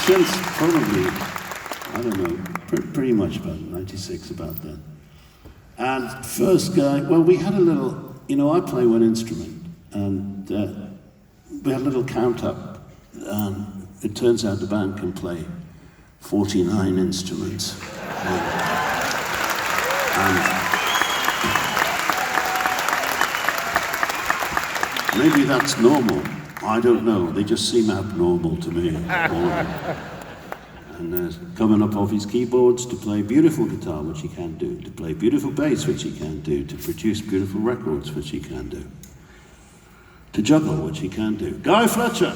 since probably, I don't know, pretty much about 96, about then. And first guy, well, we had a little, you know, I play one instrument, and we had a little count up, and it turns out the band can play 49 instruments. And maybe that's normal. I don't know. They just seem abnormal to me. And coming up off his keyboards to play beautiful guitar, which he can do, to play beautiful bass, which he can do, to produce beautiful records, which he can do, to juggle, which he can do. Guy Fletcher!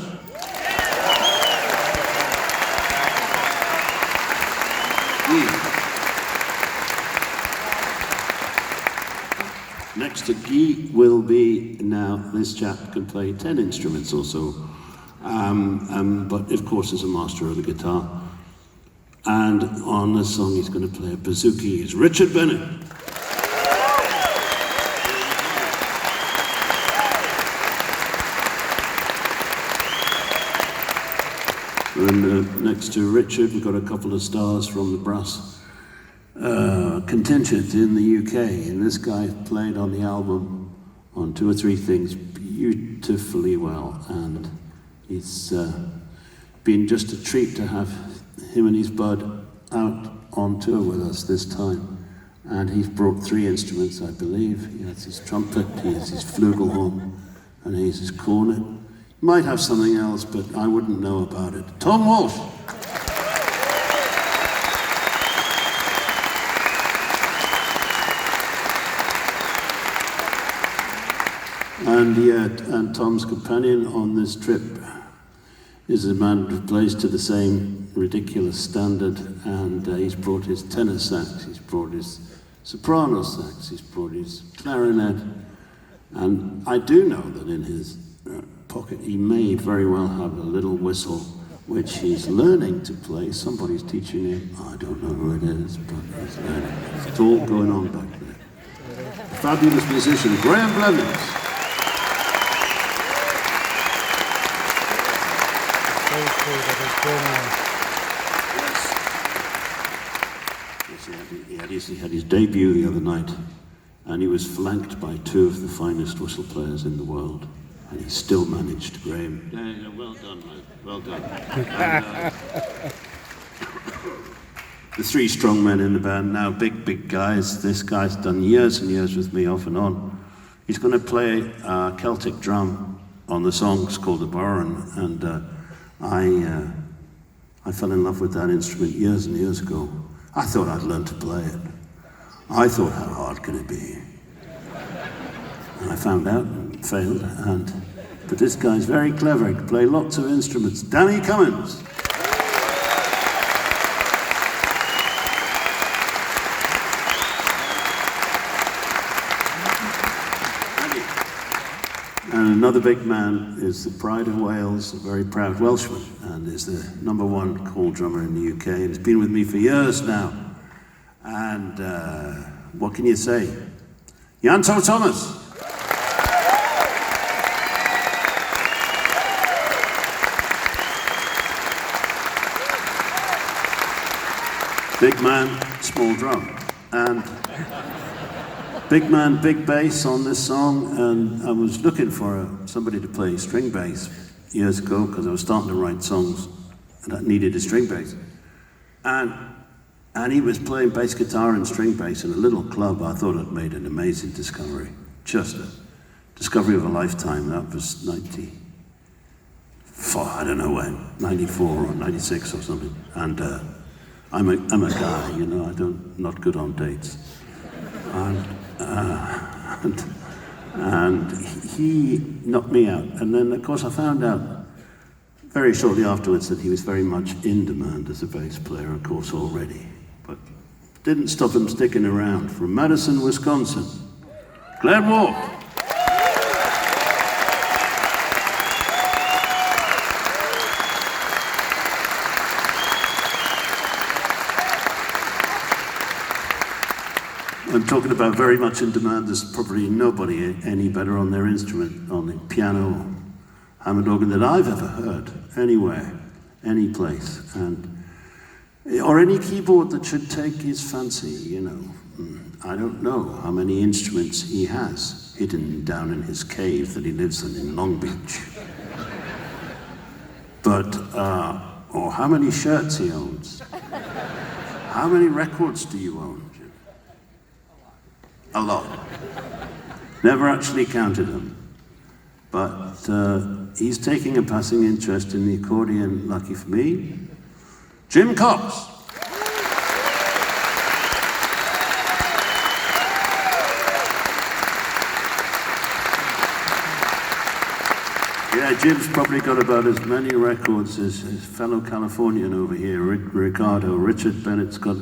Next to Guy will be, now this chap can play 10 instruments or so, but of course is a master of the guitar. And on this song he's going to play a bouzouki. It's Richard Bennett. And next to Richard we've got a couple of stars from the brass contingent in the UK, and this guy played on the album on 2 or 3 things beautifully well, and it's been just a treat to have him and his bud out on tour with us this time. And he's brought 3 instruments, I believe. He has his trumpet, he has his flugelhorn, and he has his cornet. He might have something else, but I wouldn't know about it. Tom Walsh. And Tom's companion on this trip is a man who plays to the same ridiculous standard, and he's brought his tenor sax, he's brought his soprano sax, he's brought his clarinet, and I do know that in his pocket he may very well have a little whistle which he's learning to play. Somebody's teaching him, I don't know who it is, but he's learning. It's all going on back there. A fabulous musician, Graham Blenders. He had his debut the other night, and he was flanked by 2 of the finest whistle players in the world, and he still managed, Graham. Yeah, well done, man. Well done. And, the 3 strong men in the band now, big guys. This guy's done years and years with me off and on. He's going to play Celtic drum on the song. It's called the Boran, and I fell in love with that instrument years and years ago. I thought I'd learn to play it. I thought, how hard can it be? And I found out and failed. But this guy's very clever. He can play lots of instruments. Danny Cummins. And another big man is the pride of Wales, a very proud Welshman, and is the #1 call drummer in the UK, and he's been with me for years now. And what can you say? Ianto Thomas. Big man, small drum. And big man, big bass on this song, and I was looking for somebody to play string bass years ago because I was starting to write songs that needed a string bass. And he was playing bass guitar and string bass in a little club. I thought I'd made an amazing discovery. Just a discovery of a lifetime. That was 94, I don't know when, 94 or 96 or something. And I'm a guy, you know, not good on dates. And he knocked me out. And then, of course, I found out very shortly afterwards that he was very much in demand as a bass player, of course, already. But didn't stop him sticking around. From Madison, Wisconsin, Glenn Walk. I'm talking about very much in demand. There's probably nobody any better on their instrument, on the piano, Hammond organ that I've ever heard anywhere any place, or any keyboard that should take his fancy, you know. I don't know how many instruments he has hidden down in his cave that he lives in Long Beach. But, or how many shirts he owns. How many records do you own, Jim? A lot. Never actually counted them. But he's taking a passing interest in the accordion, lucky for me. Jim Cox. Yeah, Jim's probably got about as many records as his fellow Californian over here, Ricardo. Richard Bennett's got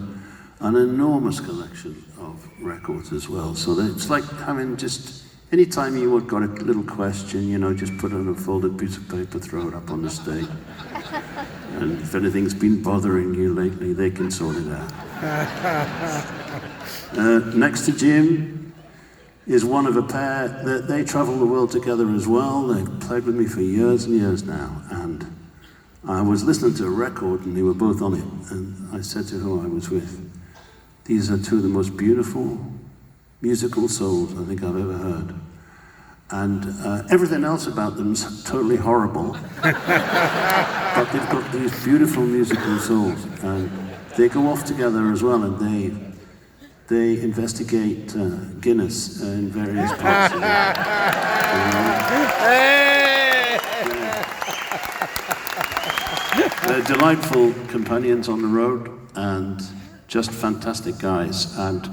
an enormous collection of records as well. So it's like having just, anytime you got a little question, you know, just put it on a folded piece of paper, throw it up on the stage. And if anything's been bothering you lately, they can sort it out. Next to Jim is one of a pair that they travel the world together as well. They've played with me for years and years now. And I was listening to a record and they were both on it. And I said to who I was with, these are two of the most beautiful musical souls I think I've ever heard. And everything else about them is totally horrible. But they've got these beautiful musical souls. And they go off together as well, and they investigate Guinness in various parts of it. They're delightful companions on the road and just fantastic guys, and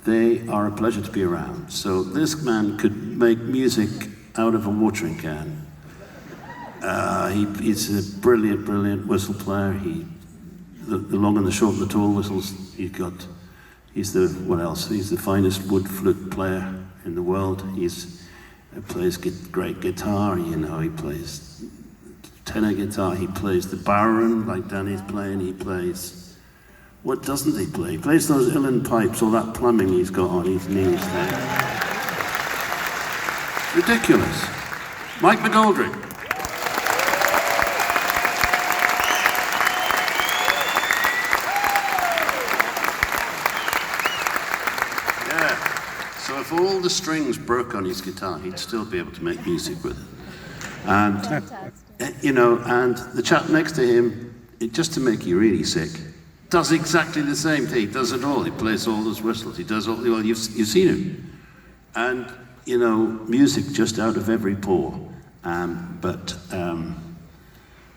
they are a pleasure to be around. So this man could make music out of a watering can. He's a brilliant, brilliant whistle player. The long and the short and the tall whistles he's the finest wood flute player in the world. He plays great guitar, you know, he plays tenor guitar, he plays the baron like Danny's playing, he plays, what doesn't he play? He plays those uilleann pipes, all that plumbing he's got on his knees there. Ridiculous. Mike McGoldrick. So if all the strings broke on his guitar, he'd still be able to make music with it. And, you know, and the chap next to him, just to make you really sick, does exactly the same thing. He does it all. He plays all those whistles. He does all, well, you've seen him. And, you know, music just out of every pore. But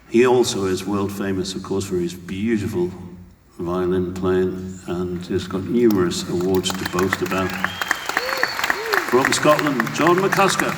he also is world famous, of course, for his beautiful violin playing, and has got numerous awards to boast about. From Scotland, John McCusker.